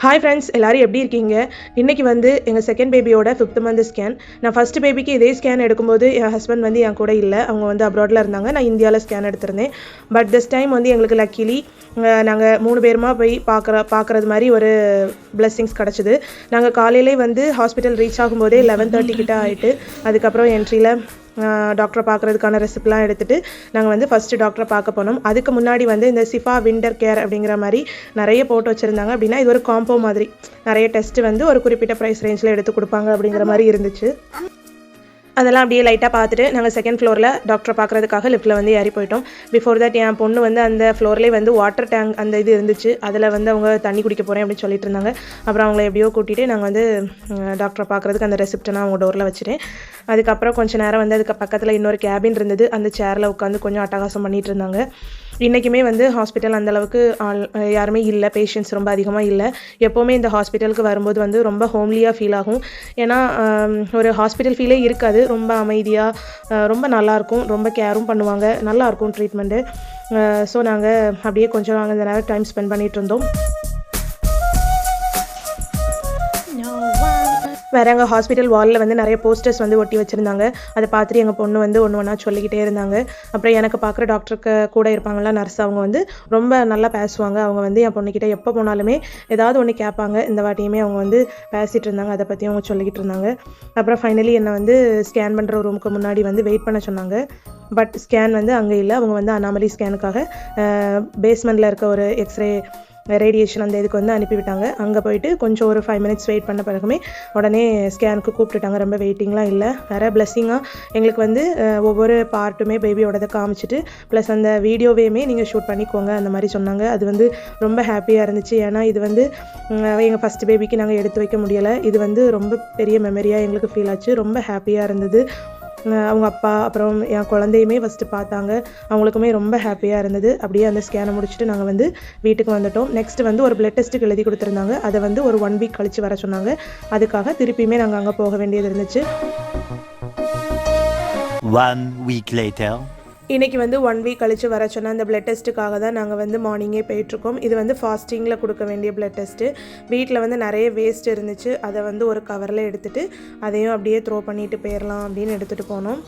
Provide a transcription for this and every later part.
Hi friends, எல்லோரும் எப்படி இருக்கீங்க? இன்றைக்கி வந்து எங்கள் செகண்ட் பேபியோட 5th மந்த் ஸ்கேன். நான் ஃபஸ்ட்டு பேபிக்கு இதே ஸ்கேன் எடுக்கும்போது என் ஹஸ்பண்ட் வந்து என் கூட இல்லை, அவங்க வந்து அப்ராடில் இருந்தாங்க. நான் இந்தியாவில் ஸ்கேன் எடுத்திருந்தேன். பட் திஸ் டைம் வந்து எங்களுக்கு லக்கிலி நாங்கள் 3 பேருமா போய் பார்க்குறது மாதிரி ஒரு பிளெஸ்ஸிங்ஸ் கிடச்சிது. நாங்கள் காலையிலே வந்து ஹாஸ்பிட்டல் ரீச் ஆகும்போதே 11:30 கிட்ட ஆகிட்டு, அதுக்கப்புறம் என்ட்ரியில் டாக்டரை பார்க்குறதுக்கான ரெசிப்ட்லாம் எடுத்துகிட்டு நாங்கள் வந்து ஃபஸ்ட்டு டாக்டரை பார்க்க போனோம். அதுக்கு முன்னாடி வந்து இந்த சிஃபா விண்டர் கேர் அப்படிங்கிற மாதிரி நிறைய போட்டு வச்சுருந்தாங்க. அப்படின்னா இது ஒரு காம்போ மாதிரி நிறைய டெஸ்ட்டு வந்து ஒரு குறிப்பிட்ட ப்ரைஸ் ரேஞ்சில் எடுத்து கொடுப்பாங்க அப்படிங்கிற மாதிரி இருந்துச்சு. அதெல்லாம் அப்படியே லைட்டாக பார்த்துட்டு நாங்கள் செகண்ட் ஃப்ளோரில் டாக்டரை பார்க்குறதுக்காக லிஃப்ட்டில் வந்து ஏறி போயிட்டோம். பிஃபோர் தட் என் பொண்ணு வந்து அந்த ஃப்ளோர்லேயே வந்து வாட்டர் டேங்க் அந்த இது இருந்துச்சு, அதில் வந்து அவங்க தண்ணி குடிக்க போகிறேன் அப்படின்னு சொல்லிட்டு இருந்தாங்க. அப்புறம் அவங்கள எப்படியோ கூட்டிகிட்டு நாங்கள் வந்து டாக்டரை பார்க்குறதுக்கு அந்த ரெசிப்ட்டை நான் அவங்க டோரில் வச்சுட்டேன். அதுக்கப்புறம் கொஞ்சம் நேரம் வந்து அதுக்கு பக்கத்தில் இன்னொரு கேபின் இருந்தது, அந்த சேரில் உட்காந்து கொஞ்சம் அட்டகாசம் பண்ணிகிட்டு இருந்தாங்க. இன்றைக்குமே வந்து ஹாஸ்பிட்டல் அந்தளவுக்கு யாருமே இல்லை, பேஷண்ட்ஸ் ரொம்ப அதிகமாக இல்லை. எப்போவுமே இந்த ஹாஸ்பிட்டலுக்கு வரும்போது வந்து ரொம்ப ஹோம்லியாக ஃபீல் ஆகும். ஏன்னா ஒரு ஹாஸ்பிட்டல் ஃபீலே இருக்காது, ரொம்ப அமைதியாக ரொம்ப நல்லாயிருக்கும், ரொம்ப கேரும் பண்ணுவாங்க, நல்லாயிருக்கும் ட்ரீட்மெண்ட்டு. ஸோ நாங்கள் அப்படியே கொஞ்சம் நாங்கள் இந்த நேரம் டைம் ஸ்பெண்ட் பண்ணிகிட்டு இருந்தோம். வேறு எங்கள் ஹாஸ்பிட்டல் வாலில் வந்து நிறைய போஸ்டர்ஸ் வந்து ஒட்டி வச்சுருந்தாங்க. அதை பார்த்துட்டு எங்கள் பொண்ணு வந்து ஒன்று ஒன்றா சொல்லிக்கிட்டே இருந்தாங்க. அப்புறம் எனக்கு பார்க்குற டாக்டருக்கு கூட இருப்பாங்களா நர்ஸ், அவங்க வந்து ரொம்ப நல்லா பேசுவாங்க. அவங்க வந்து என் பொண்ணுக்கிட்ட எப்போ போனாலுமே ஏதாவது ஒன்று கேட்பாங்க. இந்த வாட்டியுமே அவங்க வந்து பேசிகிட்டு இருந்தாங்க, அதை பற்றி அவங்க சொல்லிக்கிட்டு இருந்தாங்க. அப்புறம் ஃபைனலி என்னை வந்து ஸ்கேன் பண்ணுற ரூமுக்கு முன்னாடி வந்து வெயிட் பண்ண சொன்னாங்க. பட் ஸ்கேன் வந்து அங்கே இல்லை, அவங்க வந்து அனாமலி ஸ்கேனுக்காக பேஸ்மெண்ட்டில் இருக்க ஒரு எக்ஸ்ரே ரேடியேஷன் அந்த இதுக்கு வந்து அனுப்பிவிட்டாங்க. அங்கே போயிட்டு கொஞ்சம் ஒரு 5 minutes வெயிட் பண்ண பிறகுமே உடனே ஸ்கேனுக்கு கூப்பிட்டுட்டாங்க. ரொம்ப வெயிட்டிங்லாம் இல்லை. வேறு பிளெஸ்ஸிங்காக எங்களுக்கு வந்து ஒவ்வொரு பார்ட்டுமே பேபியோடதை காமிச்சிட்டு ப்ளஸ் அந்த வீடியோவையுமே நீங்கள் ஷூட் பண்ணிக்கோங்க அந்த மாதிரி சொன்னாங்க. அது வந்து ரொம்ப ஹாப்பியாக இருந்துச்சு. ஏன்னா இது வந்து எங்கள் ஃபஸ்ட் பேபிக்கு நாங்கள் எடுத்து வைக்க முடியலை. இது வந்து ரொம்ப பெரிய மெமரியாக எங்களுக்கு ஃபீல் ஆச்சு. ரொம்ப ஹாப்பியாக இருந்தது. அவங்க அப்பா அப்புறம் என் குழந்தையுமே ஃபஸ்ட்டு பார்த்தாங்க, அவங்களுக்குமே ரொம்ப ஹாப்பியாக இருந்தது. அப்படியே அந்த ஸ்கேனை முடிச்சுட்டு நாங்கள் வந்து வீட்டுக்கு வந்துட்டோம். நெக்ஸ்ட்டு வந்து ஒரு பிளட் டெஸ்ட்டுக்கு எழுதி கொடுத்துருந்தாங்க, அதை வந்து ஒரு 1 week கழித்து வர சொன்னாங்க. அதுக்காக திருப்பியுமே நாங்கள் அங்கே போக வேண்டியது இருந்துச்சு. 1 week later. இன்றைக்கி வந்து 1 week கழித்து வர சொன்னால் அந்த பிளட் டெஸ்ட்டுக்காக தான் நாங்கள் வந்து மார்னிங்கே போயிட்டுருக்கோம். இது வந்து ஃபாஸ்டிங்கில் கொடுக்க வேண்டிய பிளட் டெஸ்ட்டு. வீட்டில் வந்து நிறைய வேஸ்ட் இருந்துச்சு, அதை வந்து ஒரு கவரில் எடுத்துகிட்டு அதையும் அப்படியே த்ரோ பண்ணிட்டு போயிடலாம் அப்படின்னு எடுத்துகிட்டு போனோம்.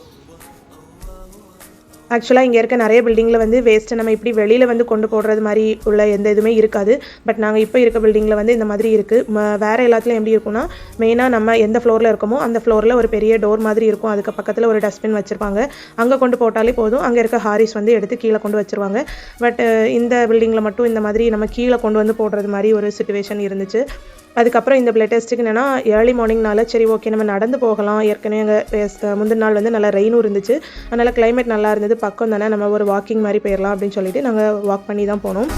ஆக்சுவலாக இங்கே இருக்க நிறைய பில்டிங்கில் வந்து வேஸ்ட்டை நம்ம இப்படி வெளியில் வந்து கொண்டு போடுறது மாதிரி உள்ள எந்த இதுவுமே இருக்காது. பட் நாங்கள் இப்போ இருக்க பில்டிங்கில் வந்து இந்த மாதிரி இருக்குது. வேறு எல்லாத்துலையும் எப்படி இருக்குன்னா, மெயினாக நம்ம எந்த ஃப்ளோரில் இருக்கோமோ அந்த ஃப்ளோரில் ஒரு பெரிய டோர் மாதிரி இருக்கும், அதுக்கு பக்கத்தில் ஒரு டஸ்ட்பின் வச்சுருப்பாங்க. அங்கே கொண்டு போட்டாலே போதும், அங்கே இருக்க ஹாரிஸ் வந்து எடுத்து கீழே கொண்டு வச்சுருவாங்க. பட் இந்த பில்டிங்கில் மட்டும் இந்த மாதிரி நம்ம கீழே கொண்டு வந்து போடுறது மாதிரி ஒரு சிச்சுவேஷன் இருந்துச்சு. அதுக்கப்புறம் இந்த பிளட் டெஸ்ட்டுக்கு என்னென்னா ஏர்லி மார்னிங்னால சரி ஓகே நம்ம நடந்து போகலாம். ஏற்கனவே எங்கள் முந்தின நாள் வந்து நல்லா ரெயினும் இருந்துச்சு, அதனால் கிளைமேட் நல்லா இருந்தது, பக்கம் தானே நம்ம ஒரு வாக்கிங் மாதிரி போயிடலாம் அப்படின்னு சொல்லிட்டு நாங்கள் வாக் பண்ணி தான் போனோம்.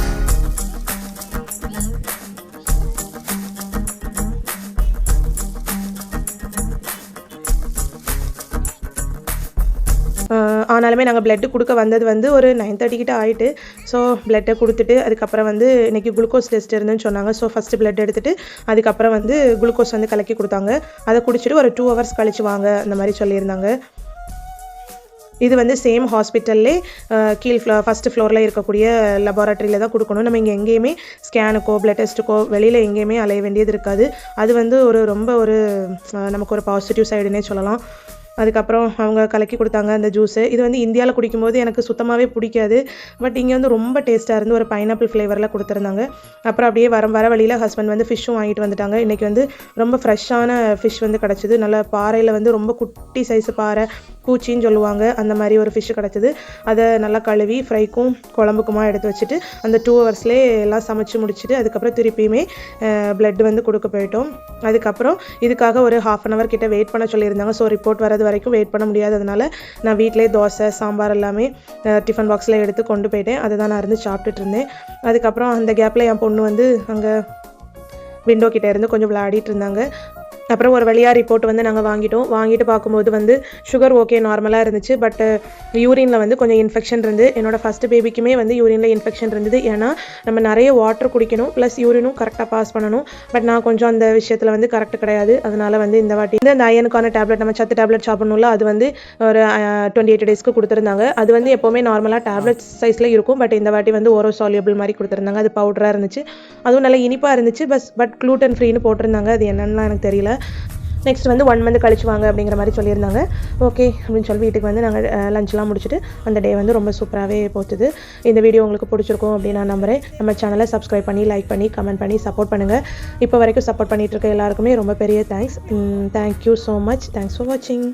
ஆனாலுமே நாங்கள் பிளட்டு கொடுக்க வந்தது வந்து ஒரு 9:30 கிட்ட ஆகிட்டு. ஸோ பிளட்டை கொடுத்துட்டு அதுக்கப்புறம் வந்து இன்றைக்கி குளுக்கோஸ் டெஸ்ட் இருந்துன்னு சொன்னாங்க. ஸோ ஃபஸ்ட்டு பிளட் எடுத்துகிட்டு அதுக்கப்புறம் வந்து குளுக்கோஸ் வந்து கலக்கி கொடுத்தாங்க. அதை குடிச்சிட்டு ஒரு 2 hours கழிச்சு வாங்க அந்த மாதிரி சொல்லியிருந்தாங்க. இது வந்து சேம் ஹாஸ்பிட்டல்லே ஃபஸ்ட்டு ஃப்ளோரில் இருக்கக்கூடிய லெபார்ட்டரியில் தான் கொடுக்கணும். நம்ம இங்கே எங்கேயுமே ஸ்கேனுக்கோ பிளட் டெஸ்ட்டுக்கோ வெளியில் எங்கேயுமே அலைய வேண்டியது இருக்காது. அது வந்து ரொம்ப ஒரு நமக்கு ஒரு பாசிட்டிவ் சைடுன்னே சொல்லலாம். அதுக்கப்புறம் அவங்க கலக்கி கொடுத்தாங்க அந்த ஜூஸு. இது வந்து இந்தியாவில் குடிக்கும்போது எனக்கு சுத்தமாகவே பிடிக்காது. பட் இங்கே வந்து ரொம்ப டேஸ்ட்டாக இருந்து ஒரு பைனாப்பிள் ஃப்ளேவரில் கொடுத்துருந்தாங்க. அப்புறம் அப்படியே வர வழியில் ஹஸ்பண்ட் வந்து ஃபிஷ்ஷும் வாங்கிட்டு வந்துட்டாங்க. இன்றைக்கி வந்து ரொம்ப ஃப்ரெஷ்ஷான ஃபிஷ் வந்து கிடச்சிது. நல்ல பாறையில் வந்து ரொம்ப குட்டி சைஸு பாறை, பூச்சின்னு சொல்லுவாங்க, அந்த மாதிரி ஒரு ஃபிஷ்ஷு கிடச்சிது. அதை நல்லா கழுவி ஃப்ரைக்கும் குழம்புக்குமா எடுத்து வச்சுட்டு அந்த 2 hours எல்லாம் சமைச்சு முடிச்சுட்டு அதுக்கப்புறம் திருப்பியுமே பிளட் வந்து கொடுக்க போயிட்டோம். அதுக்கப்புறம் இதுக்காக ஒரு 1/2 hour கிட்ட வெயிட் பண்ண சொல்லியிருந்தாங்க. ஸோ ரிப்போர்ட் வரது வரைக்கும் வெயிட் பண்ண முடியாததுனால நான் வீட்டிலே தோசை சாம்பார் எல்லாமே டிஃபன் பாக்ஸில் எடுத்து கொண்டு போயிட்டேன். அதை தான் நான் இருந்து சாப்பிட்டுட்டு இருந்தேன். அதுக்கப்புறம் அந்த கேப்பில் என் பொண்ணு வந்து அங்கே விண்டோ கிட்டே இருந்து கொஞ்சம் விளையாடிட்டு இருந்தாங்க. அப்புறம் ஒரு வழியாக ரிப்போர்ட் வந்து நாங்கள் வாங்கிட்டு பார்க்கும்போது வந்து சுகர் ஓகே நார்மலாக இருந்துச்சு. பட் யூரினில் வந்து கொஞ்சம் இன்ஃபெக்ஷன் இருந்து என்னோட ஃபஸ்ட்டு பேபிக்குமே வந்து யூரினில் இன்ஃபெக்ஷன் இருந்தது. ஏன்னா நம்ம நிறைய வாட்டர் குடிக்கணும், ப்ளஸ் யூரினும் கரெக்டாக பாஸ் பண்ணணும். பட் நான் கொஞ்சம் அந்த விஷயத்தில் வந்து கரெக்ட் கிடையாது. அதனால் வந்து இந்த வாட்டி வந்து அந்த அயனுக்கான டேப்லெட், நம்ம சத்து டேப்லெட் சாப்பிடணும்ல, அது வந்து ஒரு 28 டேஸ்க்கு கொடுத்துருந்தாங்க. அது வந்து எப்போவுமே நார்மலாக டேப்லெட் சைஸில் இருக்கும். பட் இந்த வாட்டி வந்து ஓரோ சால்யூபிள் மாதிரி கொடுத்துருந்தாங்க. அது பவுடராக இருந்துச்சு, அதுவும் நல்லா இனிப்பாக இருந்துச்சு. பட் க்ளூட்டன் ஃப்ரீன்னு போட்டிருந்தாங்க. அது என்னென்னலாம் எனக்கு தெரியல. நெக்ஸ்ட் வந்து 1 மந்த் கழிச்சு வாங்க அப்படிங்கிற மாதிரி சொல்லியிருந்தாங்க. ஓகே அப்படின்னு சொல்லி வீட்டுக்கு வந்து நாங்கள் லஞ்செலாம் முடிச்சுட்டு அந்த டே வந்து ரொம்ப சூப்பராகவே போச்சுது. இந்த வீடியோ உங்களுக்கு பிடிச்சிருக்கும் அப்படின்னு நான் நம்புகிறேன். நம்ம சேனலை சப்ஸ்கிரைப் பண்ணி, லைக் பண்ணி, கமெண்ட் பண்ணி சப்போர்ட் பண்ணுங்கள். இப்போ வரைக்கும் சப்போர்ட் பண்ணிகிட்டு இருக்க எல்லாருக்குமே ரொம்ப பெரிய thanks. Thank you so much. Thanks for வாட்சிங்.